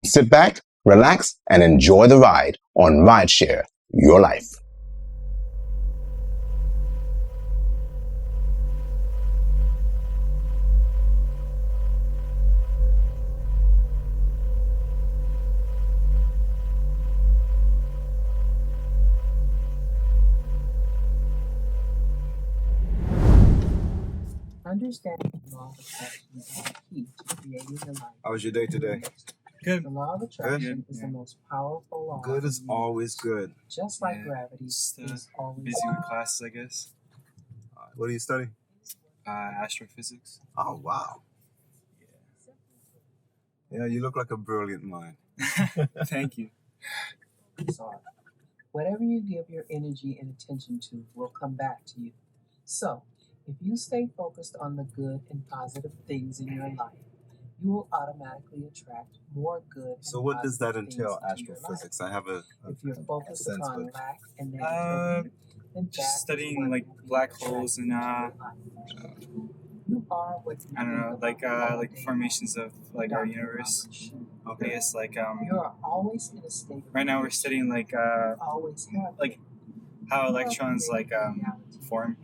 Sit back, relax, and enjoy the ride on Rideshare, your life. Understanding the law of attraction is the key to creating your life. How was your day today? Good. The law of attraction is the most powerful law. Good is always good. Just like gravity is always busy with classes, I guess. What are you studying? Astrophysics. Oh, wow. Yeah, you look like a brilliant mind. Thank you. Whatever you give your energy and attention to will come back to you. So, if you stay focused on the good and positive things in your life, you will automatically attract more good. So what does that entail, astrophysics? I have a if you're focused sense, upon but lack and negativity, then just studying like black holes and you are what you I don't know, like formations of like our universe. I guess like you are always in a state of right now we're studying like always have like how electrons like form.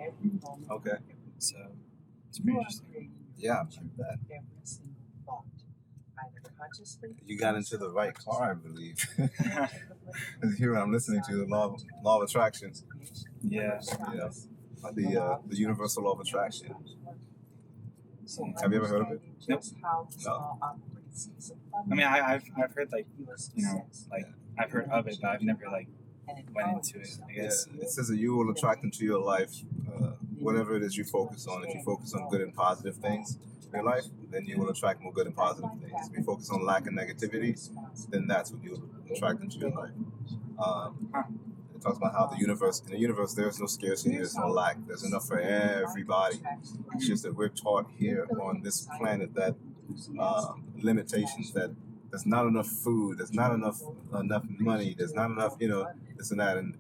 okay. So it's pretty interesting. Yeah, I've heard that. Every single thought, either consciously. You got into the right car, I believe. Here I'm listening to the law of attraction. Yeah. You know, the universal law of attraction. Have you ever heard of it? Nope. No. I mean, I've heard like like I've heard of it, but I've never like went into it. I guess It says that you will attract into your life whatever it is you focus on. If you focus on good and positive things in your life, then you will attract more good and positive things. If you focus on lack and negativity, then that's what you'll attract into your life. It talks about how in the universe, there's no scarcity, there's no lack, there's enough for everybody. It's just that we're taught here on this planet that limitations, that there's not enough food, there's not enough money, there's not enough, this and that, and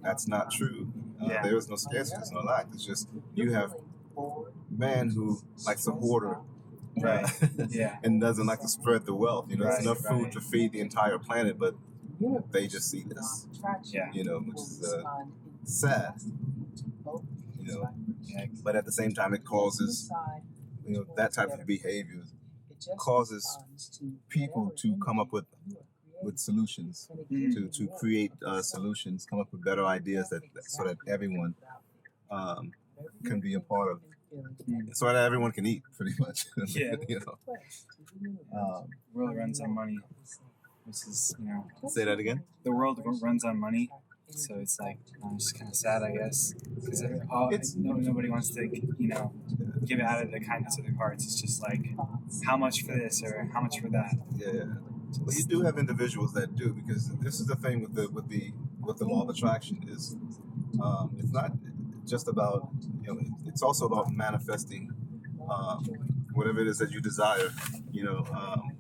that's not true. There is no scarcity, there's no lack. It's just you have man who likes to hoarder, right? And doesn't like to spread the wealth. There's enough food to feed the entire planet, but they just see this, which is sad. But at the same time, it causes that type of behavior causes people to come up with solutions, to create solutions, come up with better ideas so that everyone can be a part of, so that everyone can eat, pretty much. The world runs on money, which is Say that again. The world runs on money. So it's like it's just kind of sad, I guess, because nobody wants to, give it out of the kindness of their hearts. It's just like, how much for this or how much for that. Yeah. Well, you do have individuals that do, because this is the thing with the law of attraction is, it's not just about it's also about manifesting whatever it is that you desire.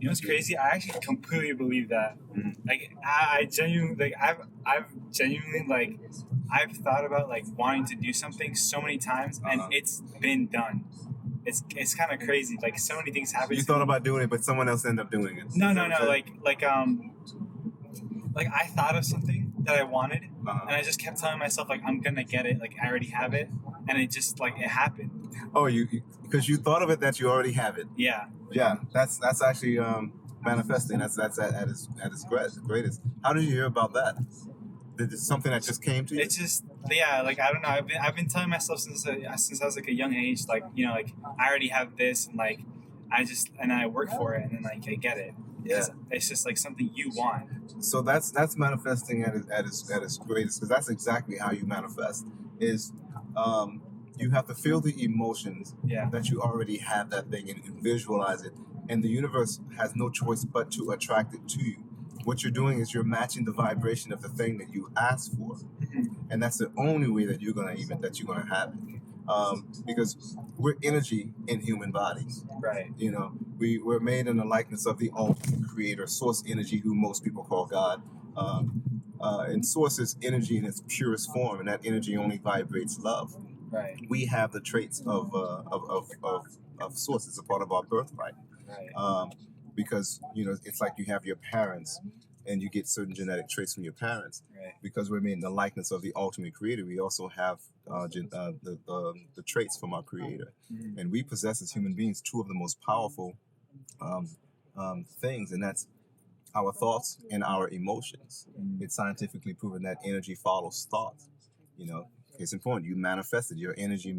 It's crazy. I actually completely believe that. Like I genuinely I've genuinely I've thought about wanting to do something so many times, and it's been done. It's kind of crazy. Like so many things happen. You thought about doing it, but someone else ended up doing it. No. Like I thought of something that I wanted, and I just kept telling myself I'm gonna get it. Like I already have it, and it just it happened. Oh, because you thought of it that you already have it. Yeah. Yeah, that's actually manifesting. That's at its greatest. How did you hear about that? Is it something that just came to you? It's just I don't know. I've been telling myself since I was a young age, I already have this, and I work for it, and then I get it. Yeah. It's just something you want. So that's manifesting at its greatest, because that's exactly how you manifest. Is you have to feel the emotions that you already have that thing and visualize it, and the universe has no choice but to attract it to you. What you're doing is you're matching the vibration of the thing that you asked for, and that's the only way that you're gonna have it. Because we're energy in human bodies, right? We're made in the likeness of the ultimate creator, source energy, who most people call God. And source is energy in its purest form, and that energy only vibrates love. Right. We have the traits of source. It's a part of our birthright. Right. because it's like you have your parents, and you get certain genetic traits from your parents. Right. Because we're made in the likeness of the ultimate creator, we also have the traits from our creator. Mhm. And we possess as human beings two of the most powerful things, and that's our thoughts and our emotions. Mhm. It's scientifically proven that energy follows thought. Case in point, you manifested your energy.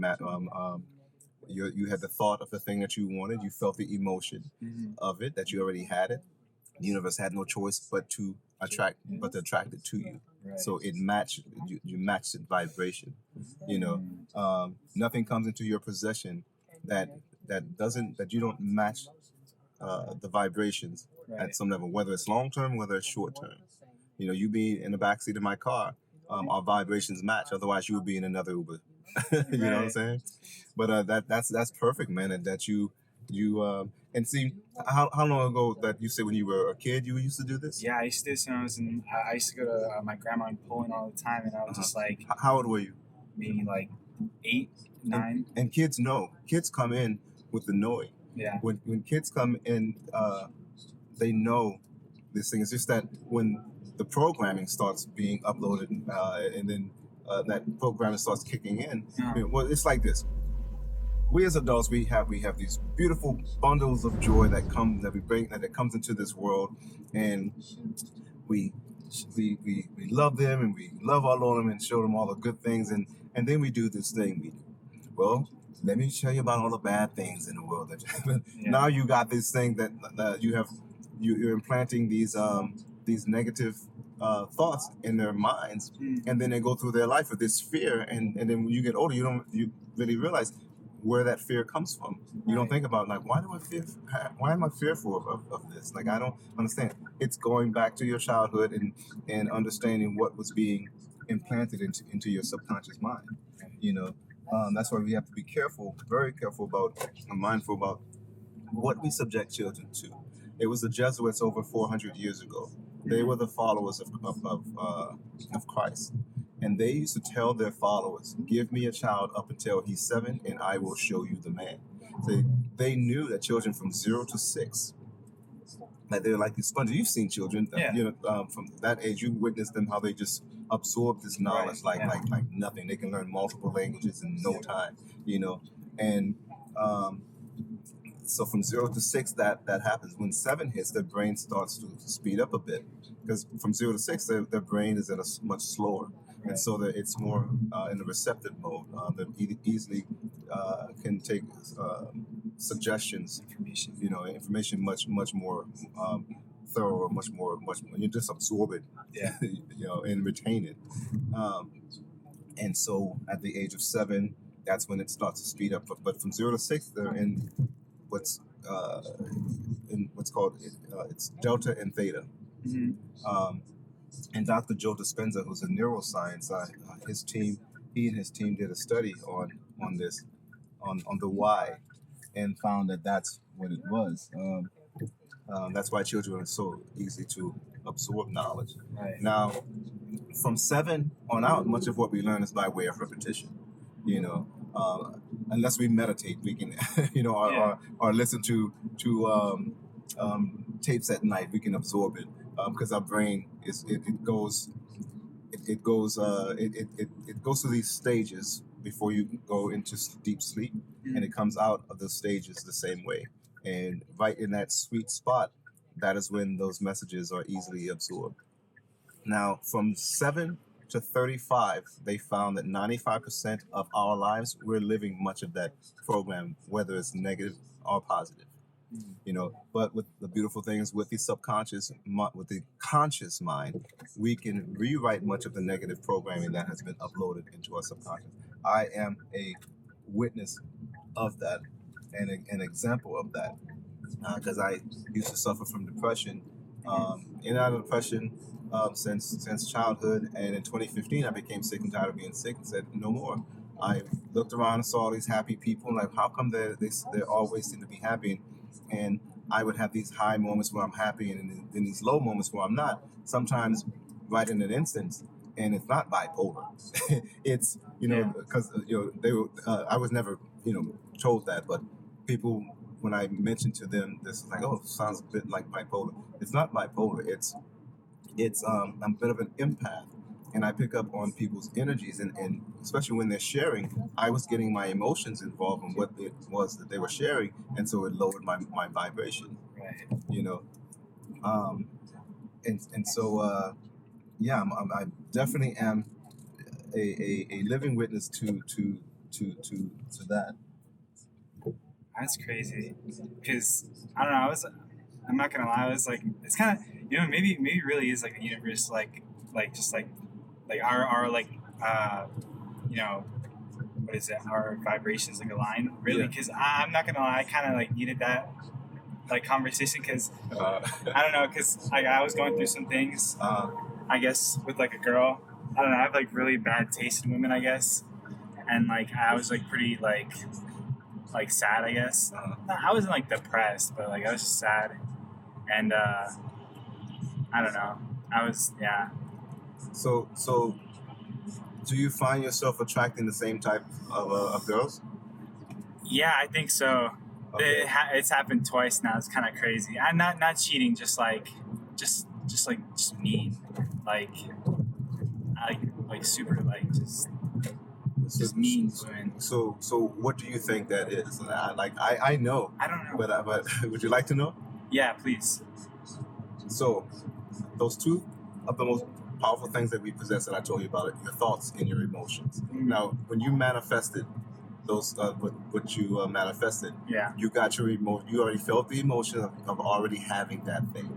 You had the thought of the thing that you wanted. You felt the emotion Mhm. of it, that you already had it. The universe had no choice but to attract it to you. Right. So it matched. You matched it vibration. Nothing comes into your possession that you don't match the vibrations Right. at some level, whether it's long term, whether it's short term. You be in the backseat of my car, our vibrations match. Otherwise, you would be in another Uber. You know what I'm saying? But that's perfect, man. And that you and see how long ago that you said when you were a kid you used to do this? Yeah, I used to do this when I used to go to my grandma in Poland all the time, and I was just like, How old were you? maybe like 8, 9. And kids know. Kids come in with the knowing. Yeah. When kids come in, they know this thing. It's just that when the programming starts being uploaded, and then that programming starts kicking in. Well, it's like this. We as adults, we have these beautiful bundles of joy that comes into this world, and we love them, and we love all on them and show them all the good things, and then we do this thing. Well, let me tell you about all the bad things in the world. Now you got this thing that you're implanting these negative thoughts in their minds, and then they go through their life with this fear, and then when you get older, you really realize where that fear comes from. You don't think about, like, why am I fearful of this? Like, I don't understand. It's going back to your childhood and understanding what was being implanted into your subconscious mind. That's why we have to be careful, very careful about, and mindful about what we subject children to. It was the Jesuits over 400 years ago. They were the followers of Christ. And they used to tell their followers, give me a child up until he's 7 and I will show you the man. They knew that children from 0 to 6, that they're like these sponges. You've seen children, from that age, you witnessed them, how they just absorb this knowledge like nothing. They can learn multiple languages in no time, and so from 0 to 6, that happens. When 7 hits, their brain starts to speed up a bit, because from 0 to 6, their brain is at a much slower. And so that it's more in the receptive mode. That easily can take suggestions, information much more thorough, much more. You just absorb it, and retain it. And so at the age of 7, that's when it starts to speed up. But from 0 to 6, they're in what's called it's delta and theta. Mm-hmm. And Dr. Joe Dispenza, who's a neuroscience, he and his team did a study on this, on the why, and found that that's what it was. That's why children are so easy to absorb knowledge. Right. Now, from 7 on out, much of what we learn is by way of repetition. Unless we meditate, we can, or listen to tapes at night, we can absorb it. Because our brain it goes through these stages before you go into deep sleep, and it comes out of the stages the same way. And right in that sweet spot, that is when those messages are easily absorbed. Now, from 7 to 35, they found that 95% of our lives, we're living much of that program, whether it's negative or positive. But with the beautiful things with the subconscious, with the conscious mind, we can rewrite much of the negative programming that has been uploaded into our subconscious. I am a witness of that, and an example of that, because I used to suffer from depression, in and out of depression since childhood, and in 2015 I became sick and tired of being sick and said no more. I looked around and saw these happy people, like, how come they always seem to be happy? And I would have these high moments where I'm happy, and then these low moments where I'm not, sometimes right in an instance. And it's not bipolar. It's, because, they were, I was never, told that, but people, when I mentioned to them, this is like, oh, sounds a bit like bipolar. It's not bipolar. It's I'm a bit of an empath, and I pick up on people's energies, and especially when they're sharing, I was getting my emotions involved in what it was that they were sharing, and so it lowered my vibration. Right. You know, and so yeah, I definitely am a living witness to that. That's crazy. Because I don't know. I'm not gonna lie. I was like, it's kind of, maybe it really is like the universe, like just like our like what is it? Our vibrations like align really. Because I'm not gonna lie. I kind of like needed that like conversation because I don't know. Because I was going through some things. I guess with like a girl. I don't know. I have like really bad taste in women. I guess. And like I was like pretty like sad, I guess. I wasn't like depressed, but like I was just sad, and I don't know. I was So do you find yourself attracting the same type of girls? Yeah, I think so. Okay. It's happened twice now. It's kind of crazy. I'm not cheating, just mean, like super like just mean women. So what do you think that is? I know. I don't know. But would you like to know? Yeah, please. So those two of the most powerful things that we possess that I told you about, your thoughts and your emotions. Mm-hmm. Now, when you manifested those, what you manifested, Yeah. you got your emotion. You already felt the emotion of already having that thing.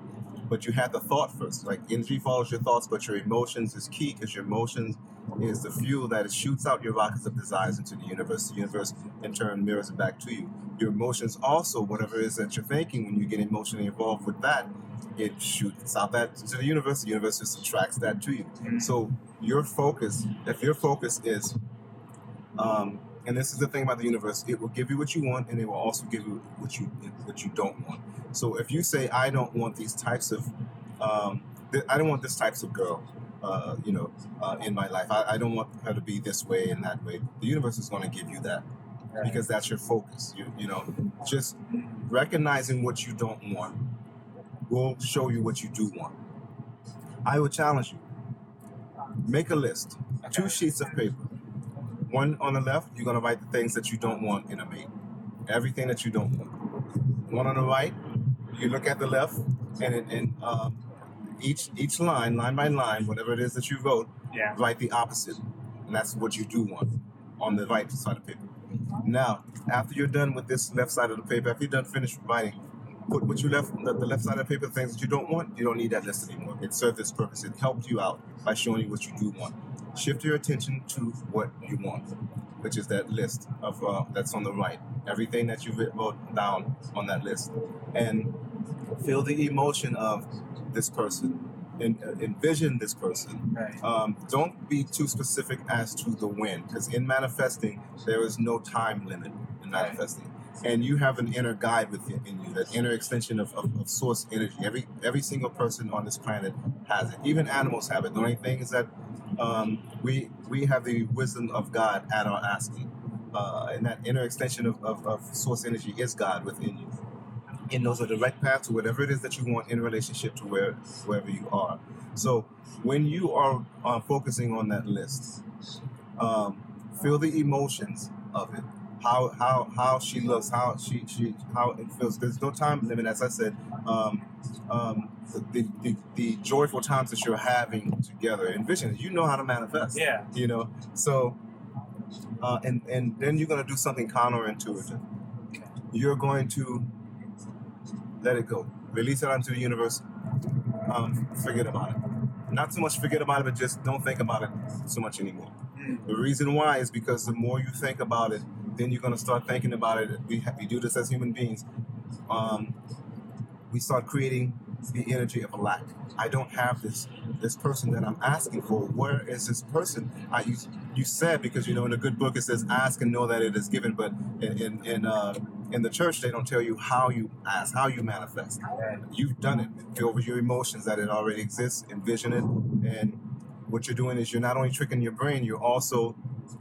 But you had the thought first. Like energy follows your thoughts, but your emotions is key because your emotions is the fuel that it shoots out your rockets of desires into the universe. The universe, in turn, mirrors it back to you. Your emotions also, whatever it is that you're thinking, when you get emotionally involved with that, it shoots out that to the universe just attracts that to you. Mm-hmm. So your focus, if your focus is, and this is the thing about the universe, it will give you what you want, and it will also give you what you don't want. So if you say, I don't want these types of, I don't want this types of girl, in my life. I don't want her to be this way and that way. The universe is going to give you that. Right. Because that's your focus. Just recognizing what you don't want will show you what you do want. I would challenge you. Make a list. Okay. 2 sheets of paper. One on the left, you're going to write the things that you don't want in a mate. Everything that you don't want. One on the right, you look at the left, and each line by line, whatever it is that you wrote, write the opposite. And that's what you do want on the right side of the paper. Now, after you're done with this left side of the paper, after you're finished writing, put what you left, the left side of the paper, the things that you don't want, you don't need that list anymore. It served its purpose. It helped you out by showing you what you do want. Shift your attention to what you want, which is that list of that's on the right. Everything that you wrote down on that list. And feel the emotion of this person. Envision this person. Right. Don't be too specific as to the when, because in manifesting, there is no time limit in manifesting. Right. And you have an inner guide within you, that inner extension of source energy. Every single person on this planet has it. Even animals have it. The only thing is that we have the wisdom of God at our asking. And that inner extension of source energy is God within you. And knows a direct path to whatever it is that you want in relationship to wherever you are. So when you are focusing on that list, feel the emotions of it. How she looks, how it feels. There's no time limit, as I said. The joyful times that you're having together. Envision it. You know how to manifest. Yeah. So and then you're going to do something counterintuitive. You're going to let it go. Release it onto the universe. Forget about it. Not so much forget about it, but just don't think about it so much anymore. The reason why is because the more you think about it, then you're going to start thinking about it. We do this as human beings. We start creating the energy of a lack. I don't have this person that I'm asking for. Where is this person? You said, because in a good book it says ask and know that it is given, but in the church they don't tell you how you ask, how you manifest. You've done it. Feel with your emotions that it already exists. Envision it, and what you're doing is you're not only tricking your brain, you're also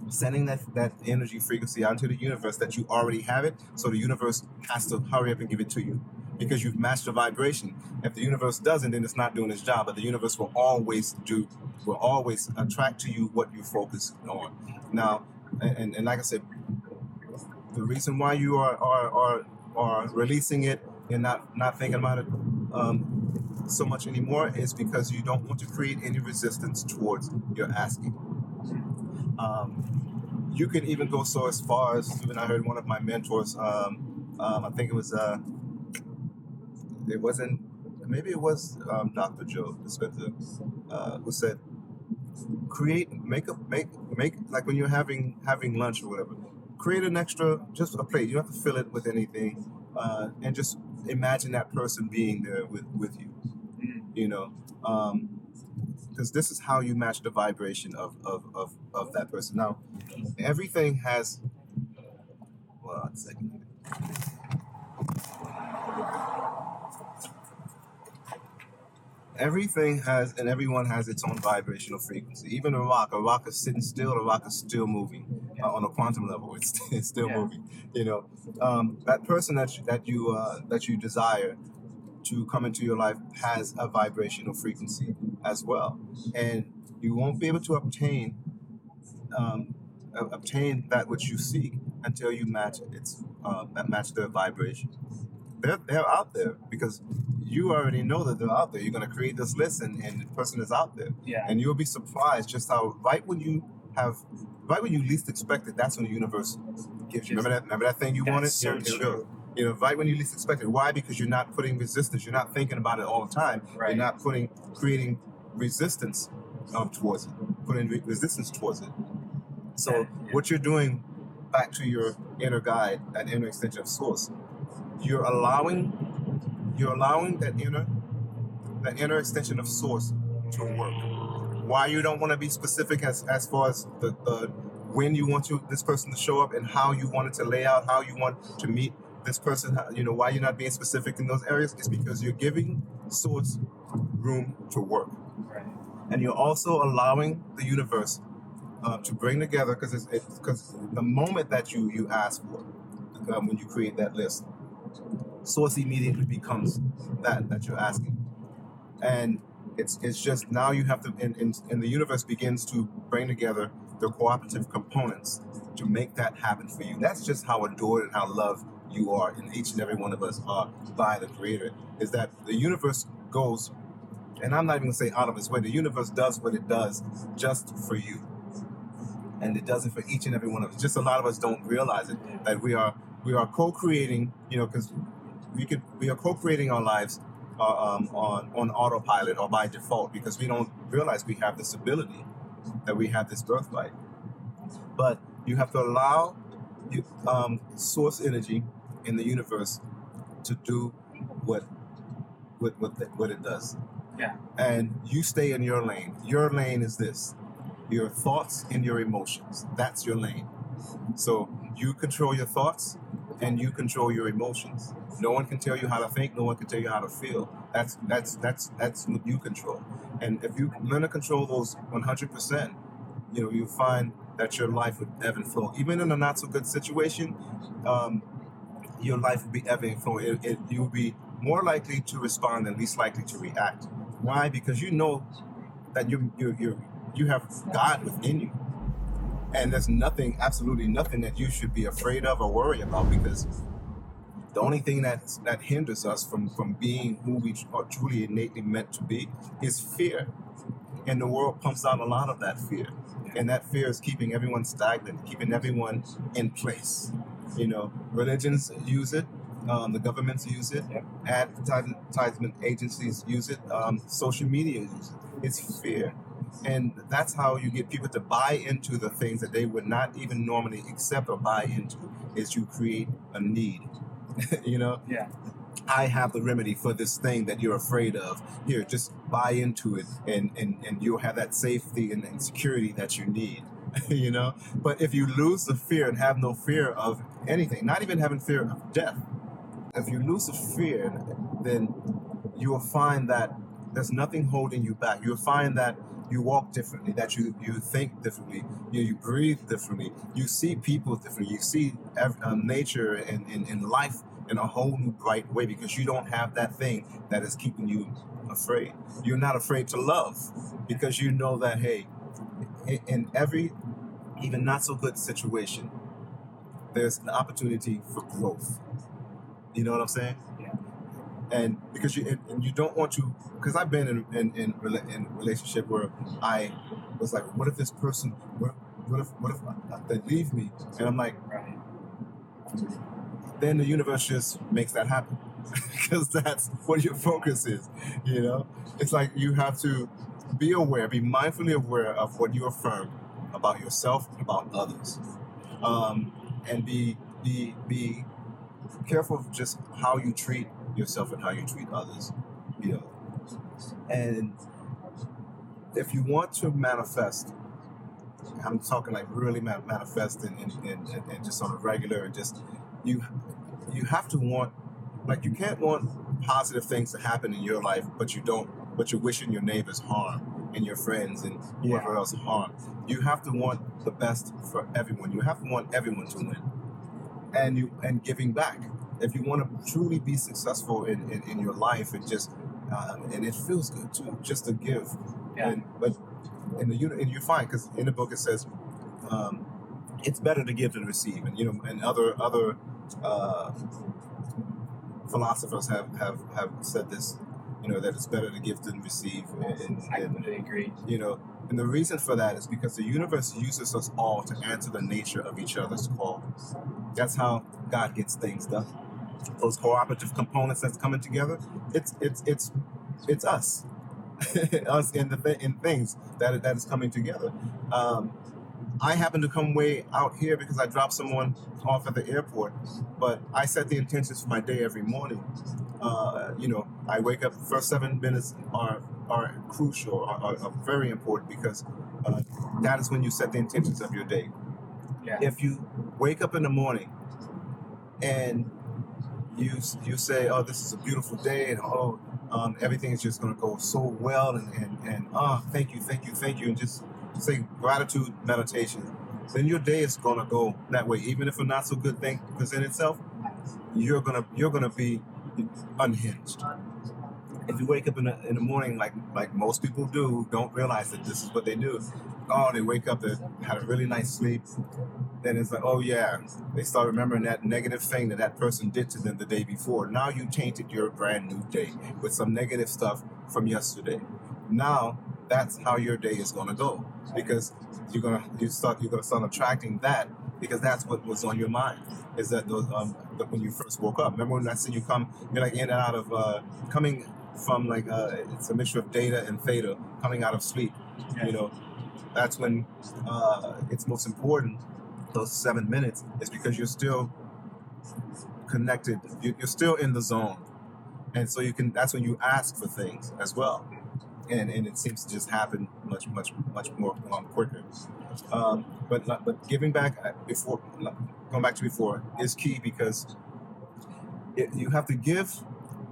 sending that energy frequency out into the universe that you already have it, so the universe has to hurry up and give it to you because you've matched the vibration. If the universe doesn't, then it's not doing its job. But the universe will always attract to you what you focus on. Now, and like I said, the reason why you are releasing it and not thinking about it so much anymore is because you don't want to create any resistance towards your asking. You can even go so as far as, even I heard one of my mentors, I think it was Dr. Joe Dispenza, who said, make like when you're having lunch or whatever, create an extra, just a plate. You don't have to fill it with anything, and just imagine that person being there with you, because this is how you match the vibration of that person. Now, everything has, well, one second. Everything has, and everyone has its own vibrational frequency. Even a rock is sitting still, a rock is still moving. On a quantum level, it's still moving. That person that you desire to come into your life has a vibrational frequency as well, and you won't be able to obtain that which you seek until you match their vibration. They're out there because you already know that they're out there. You're going to create this list, and the person is out there. Yeah. And you'll be surprised just how right when you least expect it, that's when the universe gives you. Remember that thing you wanted? So Here it true. goes. Right when you least expect it. Why? Because you're not putting resistance. You're not thinking about it all the time. Right. You're not creating resistance towards it. Putting resistance towards it. So what you're doing, back to your inner guide, that inner extension of source, you're allowing that inner extension of source to work. Why you don't want to be specific as far as the when you want this person to show up and how you want it to lay out, how you want to meet this person, why you're not being specific in those areas is because you're giving source room to work. Right. And you're also allowing the universe to bring together, because the moment that you ask for, when you create that list, source immediately becomes that you're asking. And it's just now you have to, and the universe begins to bring together the cooperative components to make that happen for you. That's just how adored and how loved you are, and each and every one of us are by the Creator, is that the universe goes, and I'm not even going to say out of its way, the universe does what it does just for you. And it does it for each and every one of us. Just a lot of us don't realize it, that we are co-creating, because we are co-creating our lives on autopilot or by default, because we don't realize we have this ability, that we have this birthright. But you have to allow source energy in the universe to do what it does. Yeah. And you stay in your lane. Your lane is this: your thoughts and your emotions. That's your lane. So you control your thoughts and you control your emotions. No one can tell you how to think. No one can tell you how to feel. That's what you control. And if you learn to control those 100%, you find that your life would ebb and flow. Even in a not so good situation, your life would be ebbing and flowing. You will be more likely to respond than least likely to react. Why? Because you know that you have God within you. And there's absolutely nothing that you should be afraid of or worry about, because the only thing that hinders us from being who we are truly innately meant to be is fear. And the world pumps out a lot of that fear. And that fear is keeping everyone stagnant, keeping everyone in place. Religions use it, the governments use it, advertisement agencies use it, social media uses it. It's fear. And that's how you get people to buy into the things that they would not even normally accept or buy into, is you create a need. Yeah. I have the remedy for this thing that you're afraid of. Here, just buy into it, and you'll have that safety and security that you need. But if you lose the fear and have no fear of anything, not even having fear of death, if you lose the fear, then you will find that there's nothing holding you back. You'll find that you walk differently, that you think differently, you breathe differently, you see people differently, you see nature and life in a whole new bright way, because you don't have that thing that is keeping you afraid. You're not afraid to love, because you know that, hey, in every even not so good situation, there's an opportunity for growth. You know what I'm saying? Yeah. And because you don't want to, because I've been in relationship where I was like, what if this person, what if they leave me? And I'm like, Right. then the universe just makes that happen, because that's what your focus is. You know, it's like you have to be aware, be mindfully aware of what you affirm about yourself and about others, and be careful of just how you treat yourself and how you treat others. You know, and if you want to manifest, I'm talking like really manifest and just on a regular, and just you have to want, like, you can't want positive things to happen in your life, but you're wishing your neighbors harm and your friends and whoever else harm. You have to want the best for everyone. You have to want everyone to win, and giving back. If you want to truly be successful in your life, and just and it feels good too, just to give. Yeah. But and you find, because in the book it says it's better to give than receive, and other philosophers have said this, that it's better to give than receive. I completely agree. And the reason for that is because the universe uses us all to answer the nature of each other's call. That's how God gets things done. Those cooperative components that's coming together, it's us. Us in things that is coming together. I happen to come way out here because I dropped someone off at the airport, but I set the intentions for my day every morning. I wake up, the first 7 minutes are crucial, are very important, because that is when you set the intentions of your day. Yeah. If you wake up in the morning and you say, oh, this is a beautiful day, and everything is just going to go so well, and thank you, and just say gratitude meditation, then your day is going to go that way. Even if a not so good thing presents itself, you're gonna be unhinged. If you wake up in the morning like most people do, who don't realize that this is what they do, they wake up, they had a really nice sleep, then it's like, oh yeah, they start remembering that negative thing that person did to them the day before. Now you tainted your brand new day with some negative stuff from yesterday. Now that's how your day is gonna go, because you're gonna start attracting that, because that's what was on your mind. Is that those when you first woke up? Remember when I said you're like in and out of coming from it's a mixture of data and theta, coming out of sleep. Yeah. That's when it's most important. Those 7 minutes is because you're still connected. You're still in the zone, and so that's when you ask for things as well. And it seems to just happen much more quicker. But giving back going back to before is key, because you have to give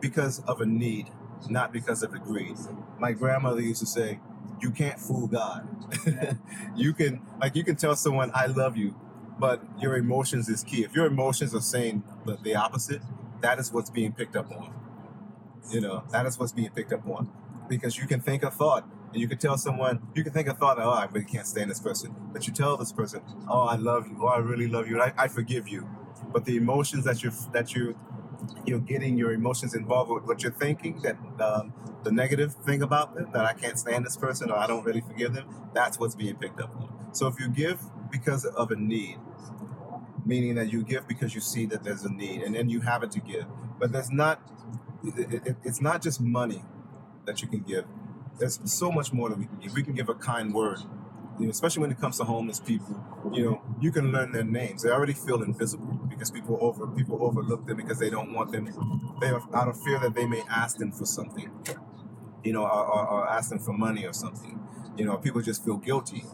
because of a need, not because of a greed. My grandmother used to say, "You can't fool God." You can tell someone I love you, but your emotions is key. If your emotions are saying the opposite, that is what's being picked up on. That is what's being picked up on. Because you can think a thought, and you can tell someone, oh, I really can't stand this person. But you tell this person, oh, I love you, oh, I really love you, and I forgive you. But the emotions that you're getting, your emotions involved with what you're thinking, that the negative thing about them, that I can't stand this person, or I don't really forgive them, that's what's being picked up on. So if you give because of a need, meaning that you give because you see that there's a need, and then you have it to give. But it's not just money that you can give. There's so much more that we can give. We can give a kind word, especially when it comes to homeless people. You can learn their names. They already feel invisible because people overlook them, because they don't want them. They are out of fear that they may ask them for something, or ask them for money or something. People just feel guilty,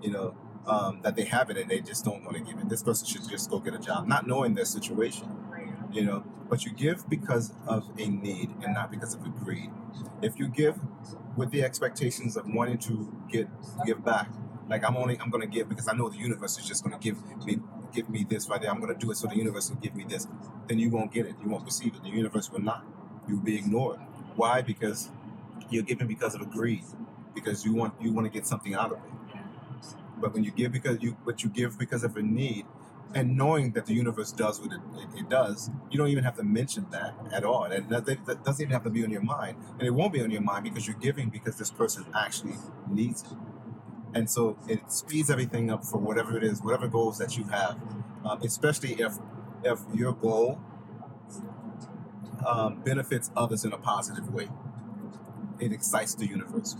that they have it and they just don't want to give it. This person should just go get a job, not knowing their situation. But you give because of a need and not because of a greed. If you give with the expectations of wanting to give back, like I'm going to give because I know the universe is just going to give me this right there. I'm going to do it so the universe will give me this. Then you won't get it. You won't receive it. The universe will not. You'll be ignored. Why? Because you're giving because of greed, because you want to get something out of it. But when you give because of a need, and knowing that the universe does what it does, you don't even have to mention that at all. And that doesn't even have to be on your mind. And it won't be on your mind because you're giving because this person actually needs it. And so it speeds everything up for whatever it is, whatever goals that you have, especially if your goal benefits others in a positive way. It excites the universe.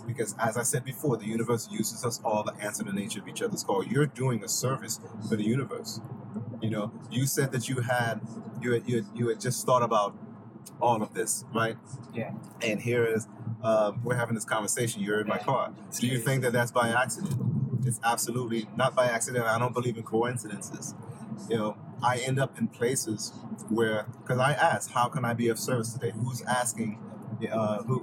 Because as I said before, the universe uses us all to answer the nature of each other's call. You're doing a service for the universe. You said that you had just thought about all of this, right? Yeah. And here is, we're having this conversation. You're in my car. Do you think that that's by accident? It's absolutely not by accident. I don't believe in coincidences. I end up in places where, because I ask, how can I be of service today? Who's asking?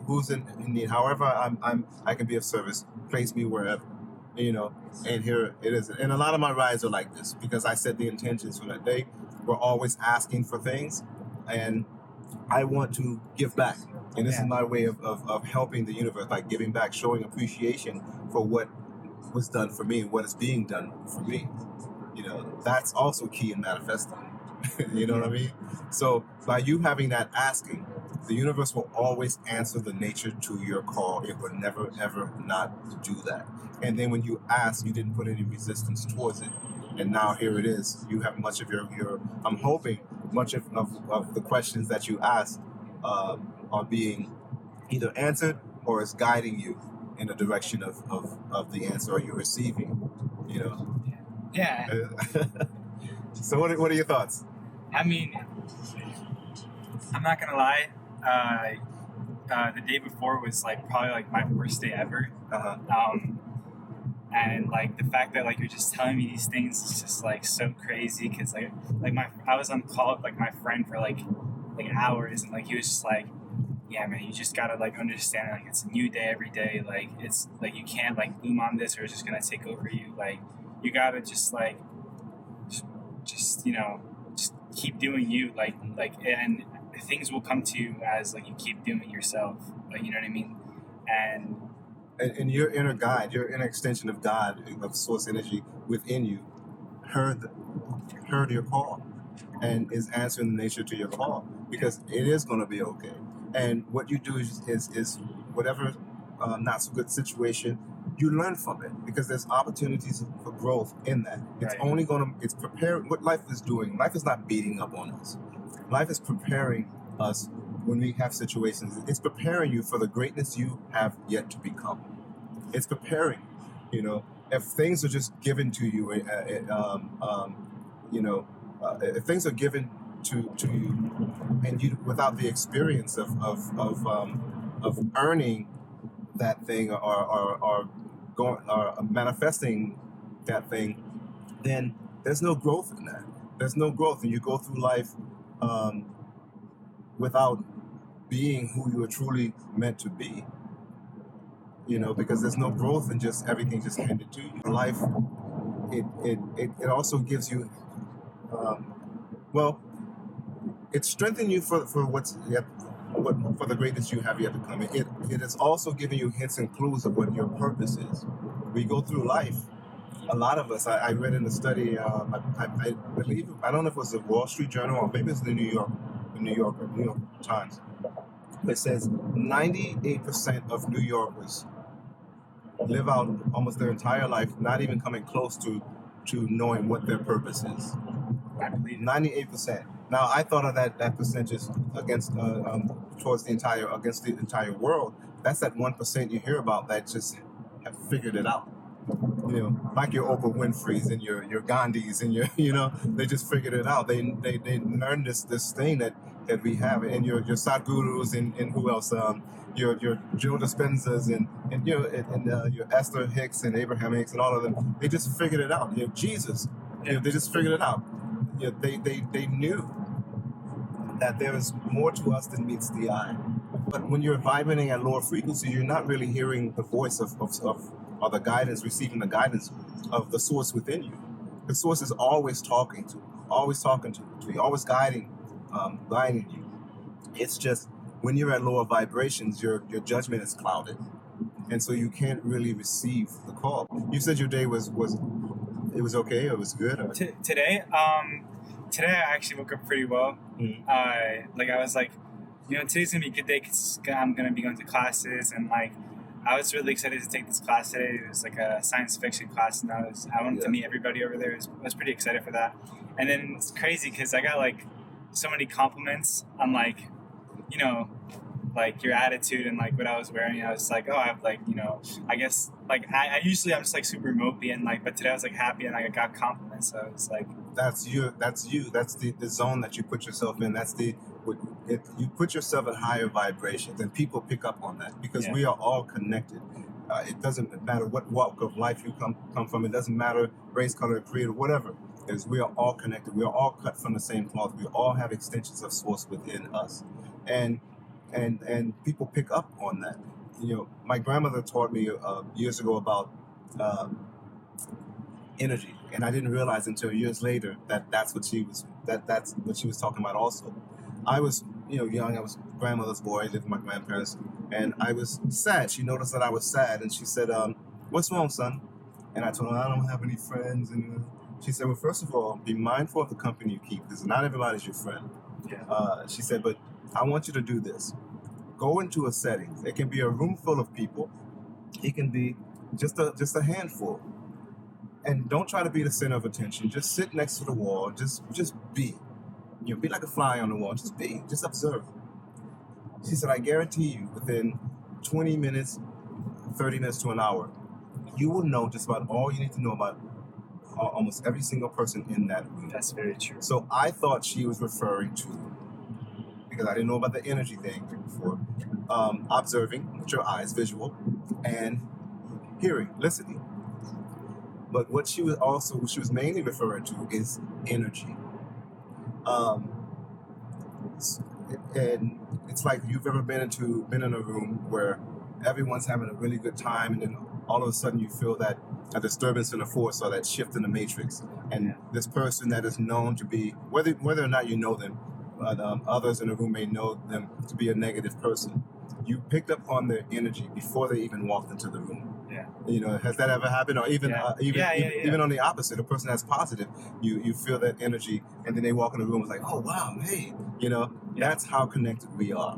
Who's in need? However, I can be of service. Place me wherever, And here it is. And a lot of my rides are like this because I set the intentions for that day. We're always asking for things, and I want to give back. And this is my way of helping the universe by giving back, showing appreciation for what was done for me and what is being done for me. That's also key in manifesting. You know what I mean? So by you having that asking, the universe will always answer the nature to your call. It will never, ever not do that. And then when you ask, you didn't put any resistance towards it. And now here it is. You have much of your I'm hoping much of the questions that you ask are being either answered or is guiding you in the direction of the answer you're receiving. Yeah. So what are your thoughts? I mean, I'm not gonna lie. The day before was probably my worst day ever. And the fact that you're just telling me these things is just so crazy because I was on call with my friend for hours, and he was just yeah, man, you just gotta understand it's a new day every day. It's you can't boom on this or it's just gonna take over you. You gotta just just keep doing you and things will come to you as you keep doing yourself. You know what I mean? And your inner guide, your inner extension of God, of source energy within you, heard your call and is answering the nature to your call because it is going to be okay. And what you do is whatever not so good situation, you learn from it because there's opportunities for growth in that. It's only it's preparing. What life is doing, life is not beating up on us. Life is preparing us when we have situations. It's preparing you for the greatness you have yet to become. It's preparing, if things are just given to you, if things are given to you and you without the experience of earning that thing or manifesting that thing, then there's no growth in that. There's no growth, and you go through life without being who you were truly meant to be. Because there's no growth in just everything just handed to you. Life, it also gives you, it strengthens you for what's yet. For the greatness you have yet to come. It is also giving you hints and clues of what your purpose is. We go through life. A lot of us, I read in the study, I believe, I don't know if it was the Wall Street Journal or maybe it's the New York Times. It says 98% of New Yorkers live out almost their entire life not even coming close to knowing what their purpose is. I believe 98%. Now I thought of that percentage against the entire world. That's that 1% you hear about that just have figured it out. Like your Oprah Winfrey's and your Gandhis and your they just figured it out. They learned this thing that we have, and your Sadhgurus and who else? Your Joe Dispenzas and your Esther Hicks and Abraham Hicks and all of them. They just figured it out. Jesus, they just figured it out. They knew that there is more to us than meets the eye. But when you're vibrating at lower frequency, you're not really hearing the voice of or the guidance, receiving the guidance of the source within you. The source is always talking to you, always guiding you. It's just when you're at lower vibrations, your judgment is clouded, and so you can't really receive the call. You said your day was okay, or it was good? Or? Today I actually woke up pretty well. Mm-hmm. I was like, today's gonna be a good day because I'm gonna be going to classes, and I was really excited to take this class today. It was like a science fiction class, and I wanted to meet everybody over there. I was pretty excited for that. And then it's crazy because I got so many compliments on your attitude and what I was wearing. I was like, oh, I have I guess I usually I'm just super mopey and but today I was happy and I got compliments. So it's that's you. That's the zone that you put yourself in. You put yourself at higher vibrations, and people pick up on that because we are all connected. It doesn't matter what walk of life you come from. It doesn't matter race, color, creed, or whatever. We are all connected. We are all cut from the same cloth. We all have extensions of source within us, and people pick up on that. My grandmother taught me years ago about energy, and I didn't realize until years later that's what she was talking about. Also, I was young. I was grandmother's boy. I lived with my grandparents, and I was sad. She noticed that I was sad, and she said, "What's wrong, son?" And I told her, "I don't have any friends." And she said, "Well, first of all, be mindful of the company you keep, because not everybody's your friend." She said, "But I want you to do this. Go into a setting. It can be a room full of people. It can be just a handful. And don't try to be the center of attention. Just sit next to the wall. Just be. Be like a fly on the wall. Just be. Just observe." She said, "I guarantee you, within 20 minutes, 30 minutes to an hour, you will know just about all you need to know about almost every single person in that room." That's very true. So I thought she was referring to, because I didn't know about the energy thing before, observing with your eyes, visual, and hearing, listening. But what she was mainly referring to is energy. And it's like you've ever been in a room where everyone's having a really good time, and then all of a sudden you feel that a disturbance in the force or that shift in the matrix, and this person that is known to be, whether or not you know them, others in the room may know them to be a negative person. You picked up on their energy before they even walked into the room. Yeah. Has that ever happened? Or even even on the opposite, a person that's positive, you feel that energy, and then they walk in the room, it's like, oh wow, hey, that's how connected we are.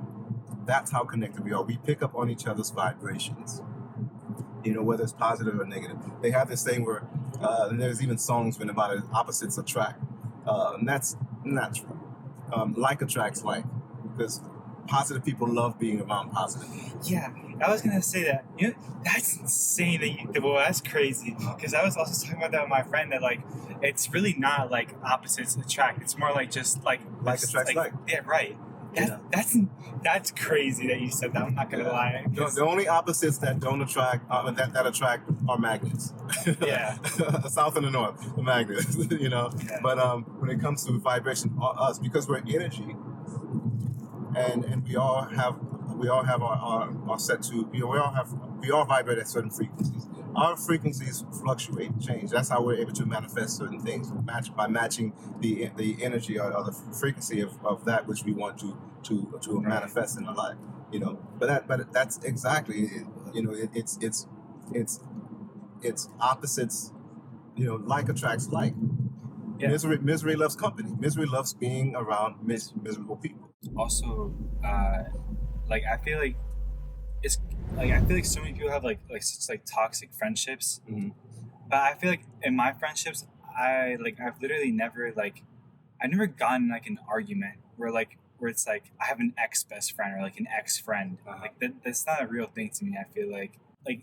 That's how connected we are. We pick up on each other's vibrations. Whether it's positive or negative. They have this thing where, and there's even songs written about it, opposites attract. And that's not true. Like attracts like, because positive people love being around positive people. Yeah, I was gonna say that. That's insane. That's crazy. Because I was also talking about that with my friend, that it's really not opposites attract. It's more just like attracts like. Yeah, right. That's crazy that you said that. I'm not gonna lie. The only opposites that don't attract that attract are magnets. Yeah. The south and the north, the magnets. Yeah. But when it comes to vibration, us, because we're energy, and we all have our set to, we all vibrate at certain frequencies. Our frequencies fluctuate, change. That's how we're able to manifest certain things, by matching the energy or the frequency of that which we want to manifest in our life. But that's exactly it's opposites. Like attracts like. Yeah. Misery loves company. Misery loves being around miserable people. Also, I feel like it's I feel like so many people have such toxic friendships. Mm-hmm. But I feel like in my friendships, I've literally never I've never gotten an argument where it's I have an ex best friend or an ex friend. Uh-huh. That's not a real thing to me. I feel like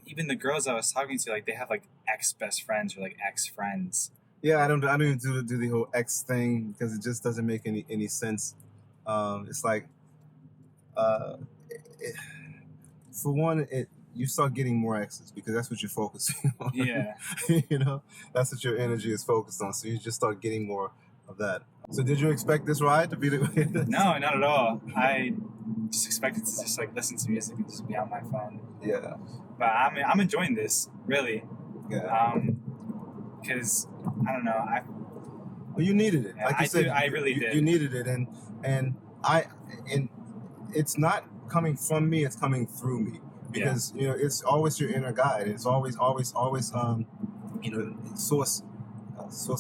even the girls I was talking to, they have ex best friends or ex friends. Yeah, I don't even do the whole ex thing, because it just doesn't make any sense. It's for one, you start getting more exes because that's what you're focusing on. Yeah. That's what your energy is focused on. So you just start getting more of that. So did you expect this ride to be the No, not at all. just expected to just like listen to music and just be on my phone. Yeah. But I'm enjoying this really, Yeah. because I don't know. Well, you needed it. Yeah, Like you said, I really did. You needed it, and it's not coming from me. It's coming through me, because it's always your inner guide. It's always source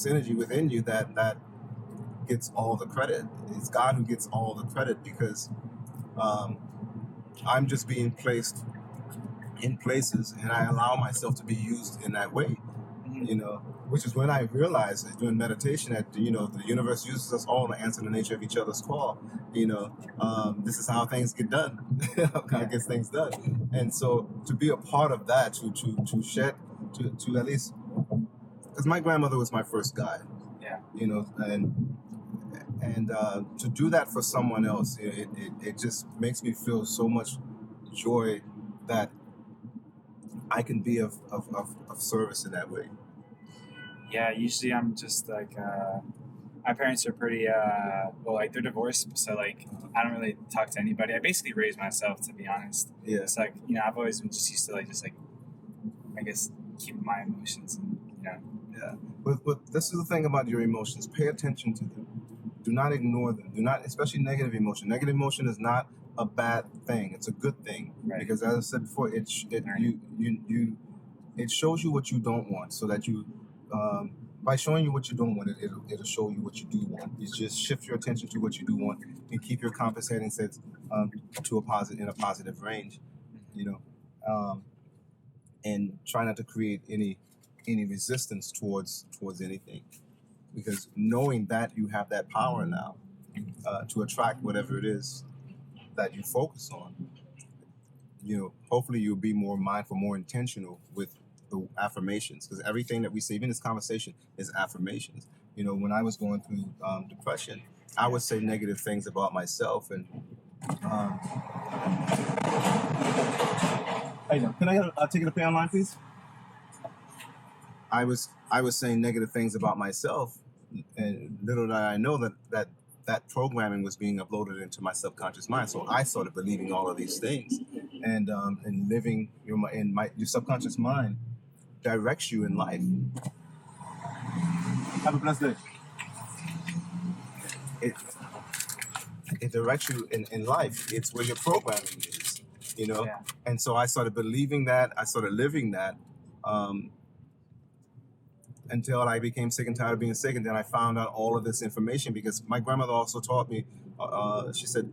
energy within you that gets all the credit. It's God who gets all the credit, because I'm just being placed in places, and I allow myself to be used in that way. Which is when I realized that during meditation that, the universe uses us all to answer the nature of each other's call. This is how things get done. How God gets things done. And so to be a part of that, to shed, to at least, because my grandmother was my first guide. Yeah. And to do that for someone else, it just makes me feel so much joy that I can be of service in that way. Yeah, usually I'm just like, my parents are pretty, they're divorced, so like, I don't really talk to anybody. I basically raised myself, to be honest. Yeah. It's like, I've always been just used to like, I guess, keep my emotions and, Yeah. But this is the thing about your emotions. Pay attention to them. Do not ignore them. Do not, especially negative emotion. Negative emotion is not a bad thing. It's a good thing. Right. Because as I said before, it shows you what you don't want, so that you, by showing you what you don't want, it'll show you what you do want. You just shift your attention to what you do want and keep your compensating sense in a positive range, and try not to create any resistance towards anything, because knowing that you have that power now to attract whatever it is that you focus on, hopefully you'll be more mindful, more intentional with the affirmations, because everything that we say, even this conversation, is affirmations. When I was going through depression, I would say negative things about myself, and hey, can I get a ticket to pay online, please? I was saying negative things about myself, and little did I know that programming was being uploaded into my subconscious mind. So I started believing all of these things, and living your subconscious mind directs you in life. Have a blessed day. It directs you in life. It's where your programming is, Yeah. And so I started believing that. I started living that. Until I became sick and tired of being sick, and then I found out all of this information, because my grandmother also taught me, she said,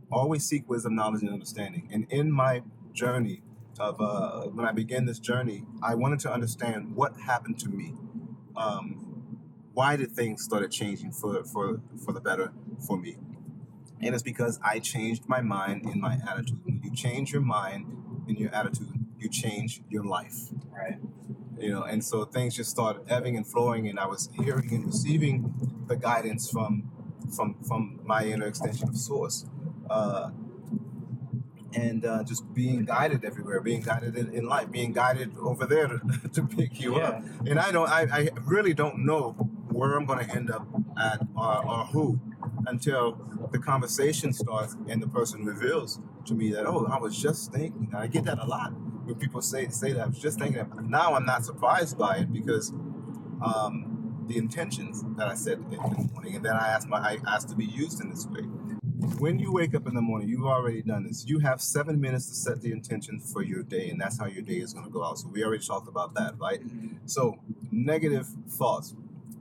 always seek wisdom, knowledge, and understanding. And in my journey of, when I began this journey, I wanted to understand what happened to me. Why did things started changing for the better for me? And it's because I changed my mind and my attitude. When you change your mind and your attitude, you change your life. Right. And so things just started ebbing and flowing, and I was hearing and receiving the guidance from my inner extension of source, and just being guided everywhere, being guided in life, being guided over there to pick you up. And I really don't know where I'm going to end up at or who, until the conversation starts and the person reveals to me that, I was just thinking. And I get that a lot when people say that. I was just thinking that. Now I'm not surprised by it, because the intentions that I said in the morning, and then I asked to be used in this way. When you wake up in the morning, you've already done this. You have 7 minutes to set the intention for your day, and that's how your day is going to go out. So we already talked about that, right? So negative thoughts.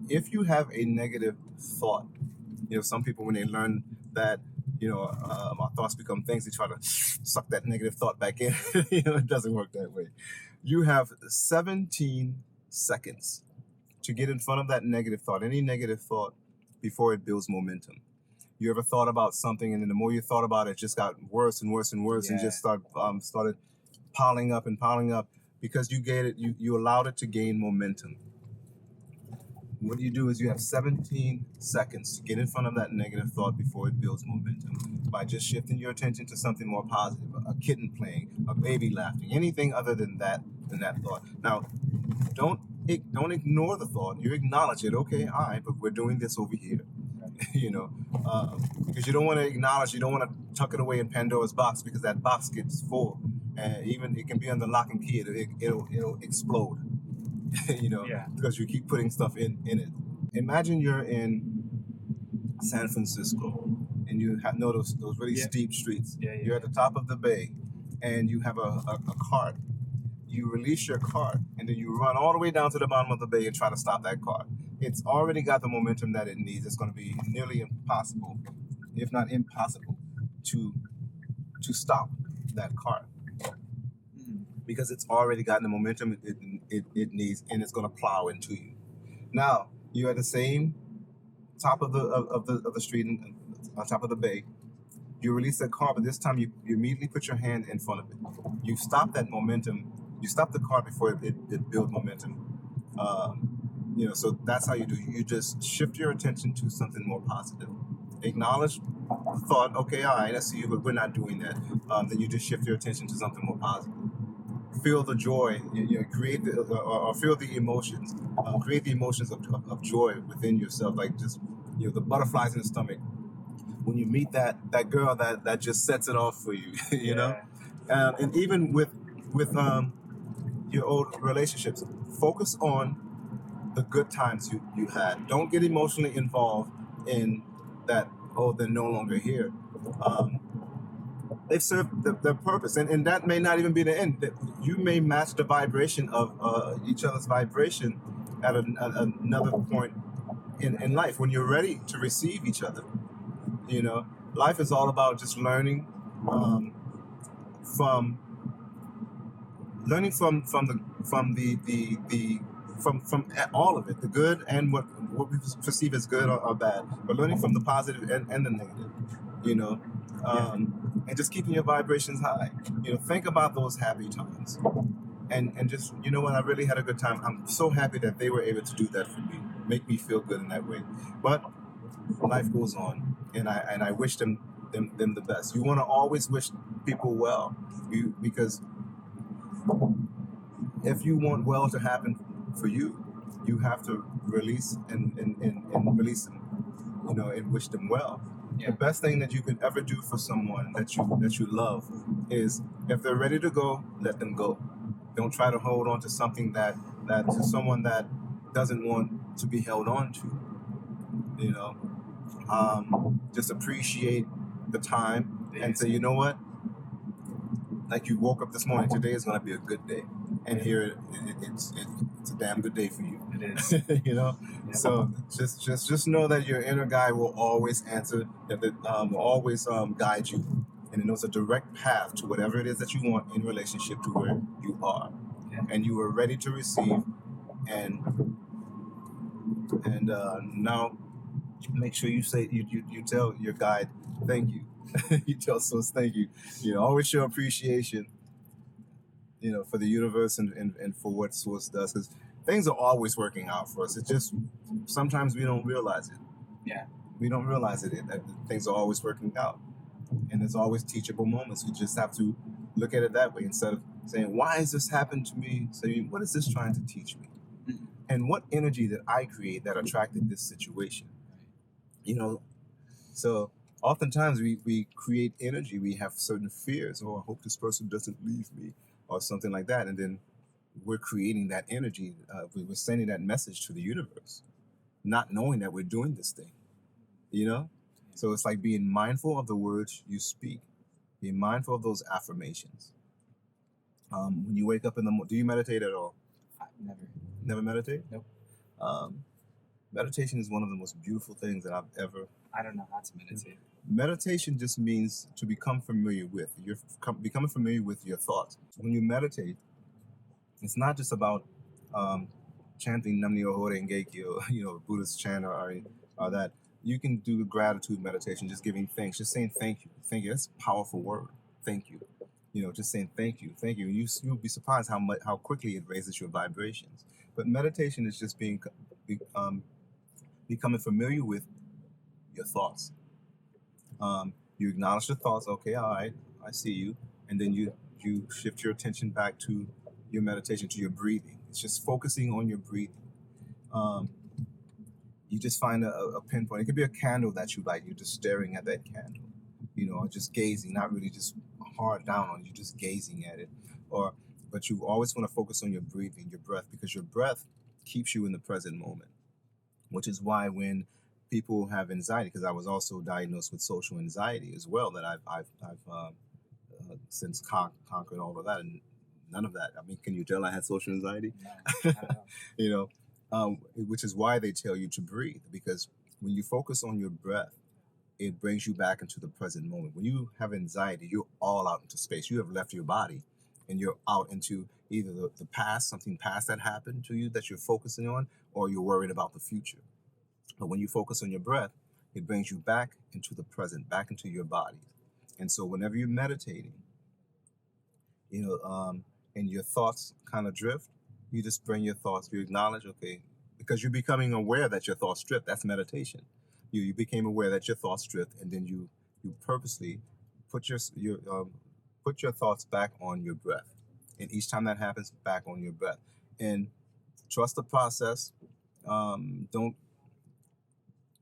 If you have a negative thought, some people, when they learn that, our thoughts become things, they try to suck that negative thought back in. It doesn't work that way. You have 17 seconds to get in front of that negative thought, any negative thought, before it builds momentum. You ever thought about something, and then the more you thought about it, it just got worse and worse and worse, and just started piling up and piling up, because you allowed it to gain momentum. What you do is you have 17 seconds to get in front of that negative thought before it builds momentum, by just shifting your attention to something more positive, a kitten playing, a baby laughing, anything other than that thought. Now, don't ignore the thought. You acknowledge it. Okay, all right, but we're doing this over here. because you don't want to acknowledge, you don't want to tuck it away in Pandora's box, because that box gets full, and even it can be under lock and key. It'll explode, Yeah. because you keep putting stuff in it. Imagine you're in San Francisco, and you know those really Yeah. steep streets. Yeah, yeah, You're at the top of the bay, and you have a cart. You release your cart, and then you run all the way down to the bottom of the bay and try to stop that cart. It's already got the momentum that it needs. It's going to be nearly impossible, if not impossible, to stop that cart, because it's already gotten the momentum it needs, and it's going to plow into you. Now you're at the same top of the street, on top of the bay. You release that car, but this time you immediately put your hand in front of it. You stop that momentum. You stop the car before it builds momentum. So that's how you do. You just shift your attention to something more positive. Acknowledge the thought. Okay, all right, I see you, but we're not doing that. Then you just shift your attention to something more positive. Feel the joy. Create or feel the emotions. Create the emotions of joy within yourself, like just the butterflies in the stomach when you meet that girl that just sets it off for you. And even with your old relationships, focus on the good times you had. Don't get emotionally involved in that. Oh, they're no longer here. They've served their purpose, and that may not even be the end. You may match the vibration of each other's vibration at another point in life, when you're ready to receive each other. Life is all about just learning from all of it, the good and what we perceive as good or bad, but learning from the positive and the negative. And just keeping your vibrations high. Think about those happy times, and just, I really had a good time. I'm so happy that they were able to do that for me, make me feel good in that way. But life goes on, and I wish them the best. You want to always wish people well, because if you want well to happen for you, you have to release and release them, and wish them well. Yeah. The best thing that you can ever do for someone that you love is, if they're ready to go, let them go. Don't try to hold on to something that to someone that doesn't want to be held on to. Just appreciate the time and say, you know what? Like, you woke up this morning, today is going to be a good day, and here it's a damn good day for you. It is. Yeah. So just know that your inner guide will always answer, that will always guide you, and it knows a direct path to whatever it is that you want in relationship to where you are, and you are ready to receive, and now make sure you say you tell your guide thank you. You tell Source thank you. Always show appreciation, for the universe and for what Source does, because things are always working out for us. It's just sometimes we don't realize it. Yeah. We don't realize it, that things are always working out, and there's always teachable moments. We just have to look at it that way, instead of saying, why has this happened to me? Saying, what is this trying to teach me? Mm-hmm. And what energy did I create that attracted this situation? So oftentimes we create energy. We have certain fears. Oh, I hope this person doesn't leave me, or something like that. And then we're creating that energy. We're sending that message to the universe, not knowing that we're doing this thing. So it's like being mindful of the words you speak. Be mindful of those affirmations. When you wake up in the morning, do you meditate at all? Never. Never meditate? Nope. Meditation is one of the most beautiful things that I've ever. I don't know how to meditate. Meditation just means to become familiar with. You're becoming familiar with your thoughts. When you meditate, it's not just about chanting Nam Myoho Renge Kyo, Buddhist chant or that. You can do gratitude meditation, just giving thanks, just saying thank you. Thank you. That's a powerful word. Thank you. Just saying thank you. Thank you. You'll be surprised how quickly it raises your vibrations. But meditation is just becoming familiar with your thoughts. You acknowledge the thoughts. Okay, all right, I see you. And then you shift your attention back to your meditation, to your breathing. It's just focusing on your breathing. you just find a pinpoint. It could be a candle that you light. You're just staring at that candle, or just gazing, not really just hard down on it. You're just gazing at it. But you always want to focus on your breathing, your breath, because your breath keeps you in the present moment, which is why when people have anxiety, because I was also diagnosed with social anxiety as well, that I've since conquered all of that, and none of that. I mean, can you tell I had social anxiety? No. Which is why they tell you to breathe, because when you focus on your breath, it brings you back into the present moment. When you have anxiety, you're all out into space. You have left your body and you're out into either the past, something past that happened to you that you're focusing on, or you're worried about the future. But when you focus on your breath, it brings you back into the present, back into your body. And so whenever you're meditating, and your thoughts kind of drift, you just bring your thoughts, you acknowledge, okay, because you're becoming aware that your thoughts drift. That's meditation. You became aware that your thoughts drift, and then you purposely put your thoughts back on your breath. And each time that happens, back on your breath. And trust the process. Don't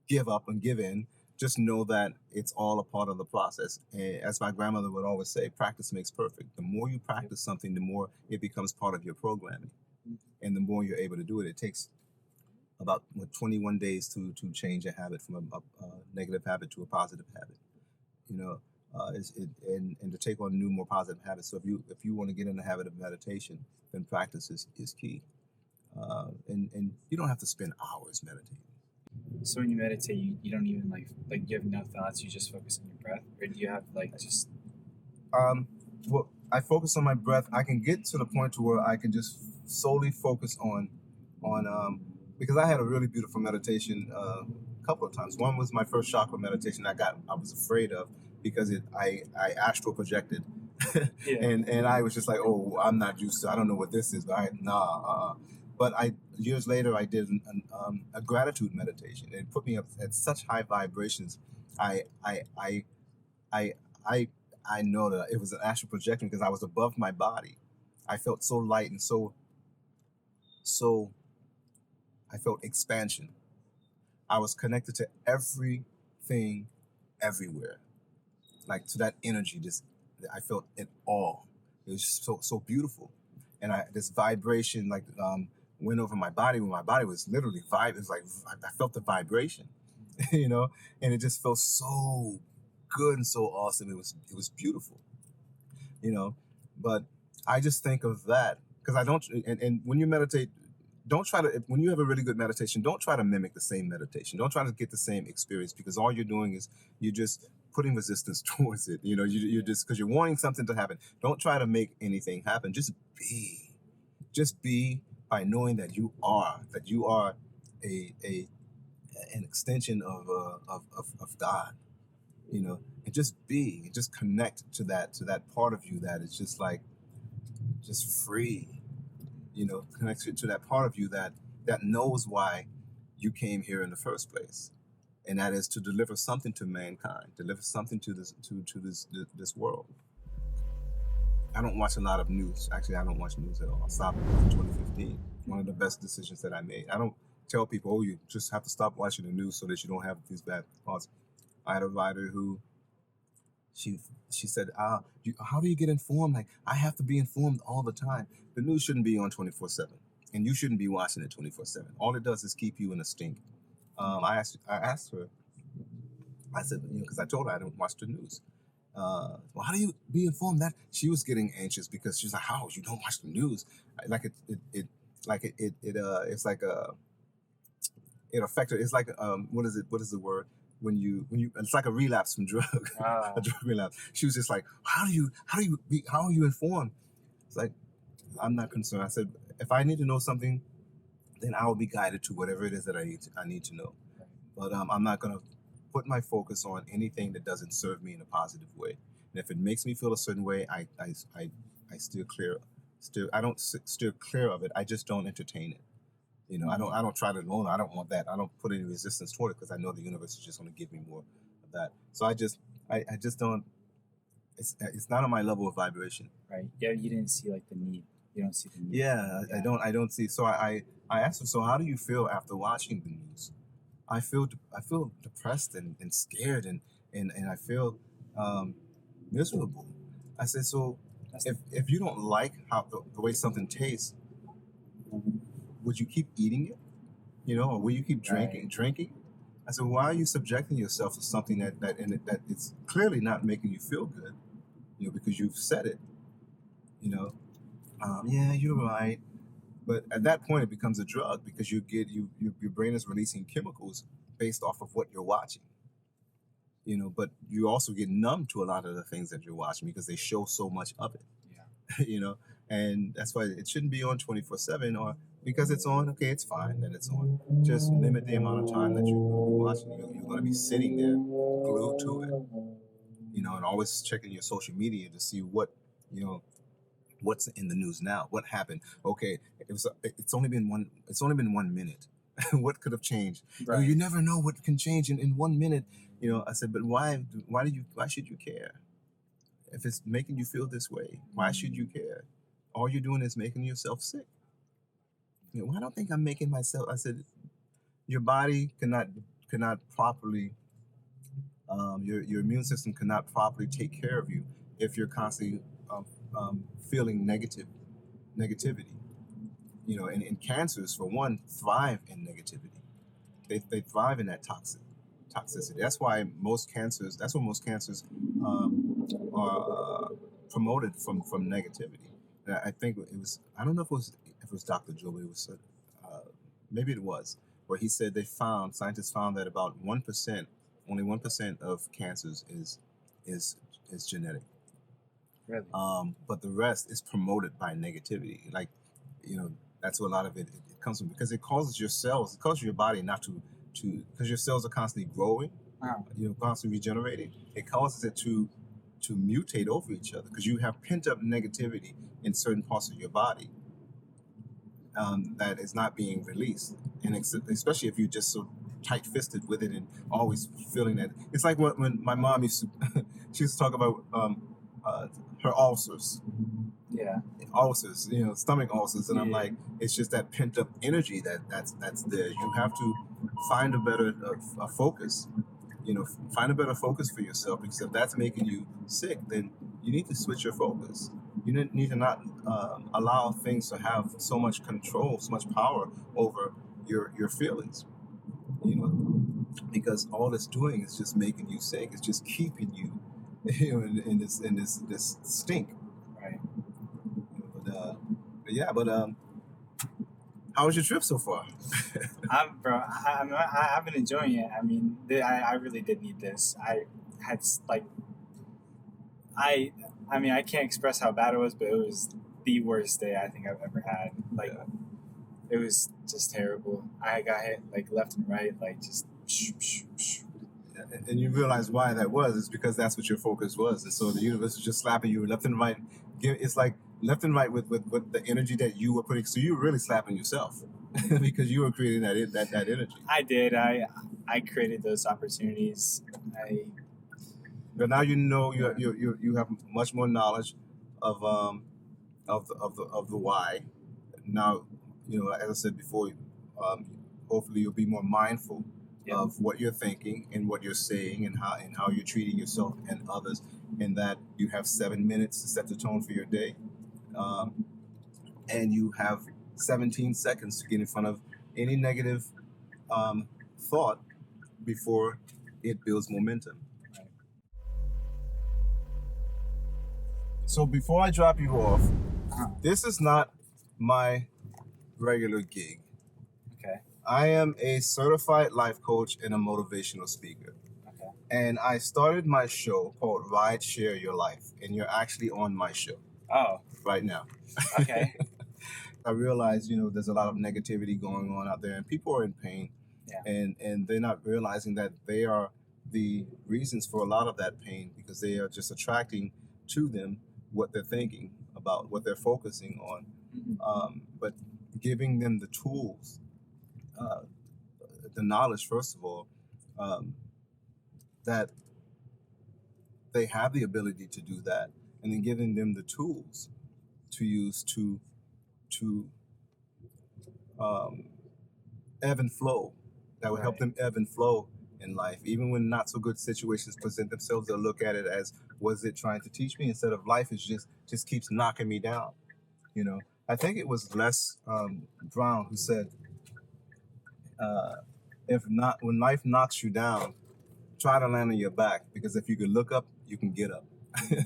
give up and give in. Just know that it's all a part of the process. And as my grandmother would always say, practice makes perfect. The more you practice something, the more it becomes part of your programming. And the more you're able to do it. It takes about 21 days to change a habit from a negative habit to a positive habit. And to take on new, more positive habits. So if you want to get in the habit of meditation, then practice is key. And you don't have to spend hours meditating. So when you meditate, you don't even like you have no thoughts. You just focus on your breath, or do you have just? Well, I focus on my breath. I can get to the point to where I can just solely focus on because I had a really beautiful meditation a couple of times. One was my first chakra meditation I was afraid of because I astral projected. Yeah. and I was just like, oh, I'm not used to, I don't know what this is, but But years later, I did a gratitude meditation. It put me up at such high vibrations. I know that it was an astral projection because I was above my body. I felt so light and so I felt expansion. I was connected to everything, everywhere, like to that energy. I felt it all. It was so beautiful, and this vibration went over my body. When my body was literally vibe, it was like I felt the vibration, and it just felt so good and so awesome. It was beautiful, But I just think of that because I don't. And when you meditate, don't try to. When you have a really good meditation, don't try to mimic the same meditation. Don't try to get the same experience because all you're doing is you're just putting resistance towards it. You're just because you're wanting something to happen. Don't try to make anything happen. Just be. Just be by knowing that you are an extension of God. And just be, and just connect to that part of you that is just free. Connect to that part of you that knows why you came here in the first place, and that is to deliver something to mankind, deliver something to this world. I don't watch a lot of news. Actually, I don't watch news at all. I stopped in 2015. One of the best decisions that I made. I don't tell people, oh, you just have to stop watching the news so that you don't have these bad thoughts. I had a writer who she said, how do you get informed? Like, I have to be informed all the time. The news shouldn't be on 24/7, and you shouldn't be watching it 24/7. All it does is keep you in a stink. I asked her. I said, because I told her I don't watch the news. Well, how do you be informed? That she was getting anxious because she's like, how you don't watch the news? It affected. It's like what is the word? When you it's like a relapse from drug, a drug relapse. She was just like, how are you informed? It's like, I'm not concerned. I said, if I need to know something, then I will be guided to whatever it is that I need to know. But I'm not gonna put my focus on anything that doesn't serve me in a positive way. And if it makes me feel a certain way, I steer clear. I don't steer clear of it. I just don't entertain it. I don't try to, no, I don't want that. I don't put any resistance toward it because I know the universe is just going to give me more of that. So I just don't, it's not on my level of vibration. Right. Yeah. You didn't see the need. You don't see the need. Yeah. I don't see. So I asked her, so how do you feel after watching the news? I feel depressed and scared and I feel miserable. I said, so if you don't like how the way something tastes, would you keep eating it? Or will you keep drinking? I said, why are you subjecting yourself to something that it's clearly not making you feel good? Because you've said it. Yeah, you're right. But at that point, it becomes a drug because your brain is releasing chemicals based off of what you're watching. But you also get numb to a lot of the things that you're watching because they show so much of it. Yeah. And that's why it shouldn't be on 24/7, or because it's on, okay, it's fine that it's on. Just limit the amount of time that you're going to be watching. You're going to be sitting there glued to it, and always checking your social media to see what's in the news now, what happened. Okay, it's only been 1 minute. What could have changed? Right. You never know what can change in 1 minute. I said, but why should you care? If it's making you feel this way, why should you care? All you're doing is making yourself sick. Well, I don't think I'm making myself. I said, your body cannot properly, your immune system cannot properly take care of you if you're constantly feeling negativity. And cancers, for one, thrive in negativity. They thrive in that toxicity. That's why most cancers. That's what most cancers are promoted from negativity. And I think it was. I don't know if it was Dr. Joe, but it was maybe it was, where he said scientists found that about 1%, only 1% of cancers is genetic. Really? But the rest is promoted by negativity. Like, that's what a lot of it comes from, because it causes your body not to because your cells are constantly growing, Wow. Constantly regenerating. It causes it to mutate over each other because you have pent up negativity in certain parts of your body that is not being released, and especially if you're just so tight-fisted with it and always feeling that. It's like when my mom she used to talk about her ulcers. Yeah. Ulcers, stomach ulcers, and I'm like, it's just that pent up energy that's there. You have to find a better focus. Find a better focus for yourself, because if that's making you sick, then you need to switch your focus. You need to not allow things to have so much control, so much power over your feelings. Because all it's doing is just making you sick. It's just keeping you, in this stink. Right. How was your trip so far? I've been enjoying it. I mean, I really did need this. I had I mean, I can't express how bad it was, but it was the worst day I think I've ever had. It was just terrible. I got hit left and right, just. And you realize why that was. It's because that's what your focus was. And so the universe is just slapping you left and right. It's like left and right with the energy that you were putting. So you were really slapping yourself because you were creating that energy. I did. I created those opportunities. But now you have much more knowledge of the why. Now, as I said before, hopefully you'll be more mindful of what you're thinking and what you're saying and how you're treating yourself and others, and that you have 7 minutes to set the tone for your day, and you have 17 seconds to get in front of any negative thought before it builds momentum. So before I drop you off, this is not my regular gig. Okay. I am a certified life coach and a motivational speaker. Okay. And I started my show called Rideshare Your Life, and you're actually on my show. Oh. Right now. Okay. I realize, there's a lot of negativity going on out there, and people are in pain. Yeah. And they're not realizing that they are the reasons for a lot of that pain, because they are just attracting to them what they're thinking about, what they're focusing on. Mm-hmm. But giving them the tools, the knowledge, first of all, that they have the ability to do that, and then giving them the tools to use to ebb and flow that would help them ebb and flow in life. Even when not so good situations present themselves, they'll look at it as, was it trying to teach me? Instead of life is just keeps knocking me down. You know, I think it was Les Brown who said, if not, when life knocks you down, try to land on your back, because if you can look up, you can get up.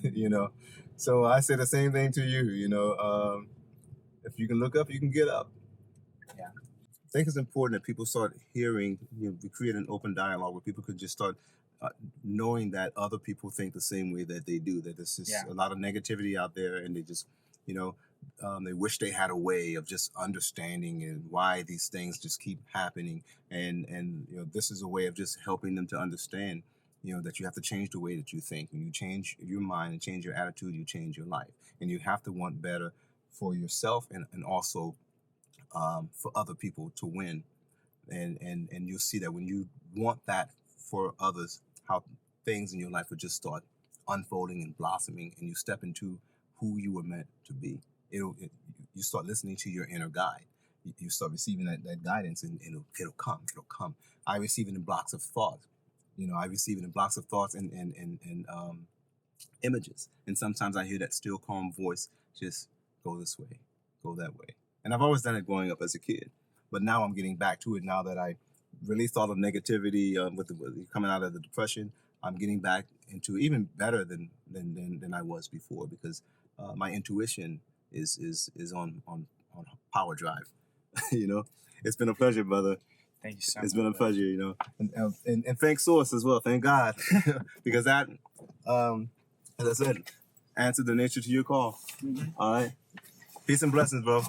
You know, so I say the same thing to you. You know, if you can look up, you can get up. Yeah. I think it's important that people start hearing, we create an open dialogue where people could just start knowing that other people think the same way that they do, that there's just a lot of negativity out there, and they just, they wish they had a way of just understanding and why these things just keep happening. And this is a way of just helping them to understand, that you have to change the way that you think. When you change your mind and change your attitude, you change your life. And you have to want better for yourself and also for other people to win. And you'll see that when you want that for others, how things in your life will just start unfolding and blossoming, and you step into who you were meant to be. You start listening to your inner guide. You start receiving that guidance, and it'll come. I receive it in blocks of thought. I receive it in blocks of thoughts and images. And sometimes I hear that still calm voice, just go this way, go that way. And I've always done it growing up as a kid. But now I'm getting back to it now that I released all the negativity with coming out of the depression. I'm getting back into even better than I was before, because my intuition is on power drive. It's been a pleasure, brother. Thank you so much. It's been a pleasure, and thank Source as well. Thank God, because that, as I said, answered the nature to your call. Mm-hmm. All right, peace and blessings, bro.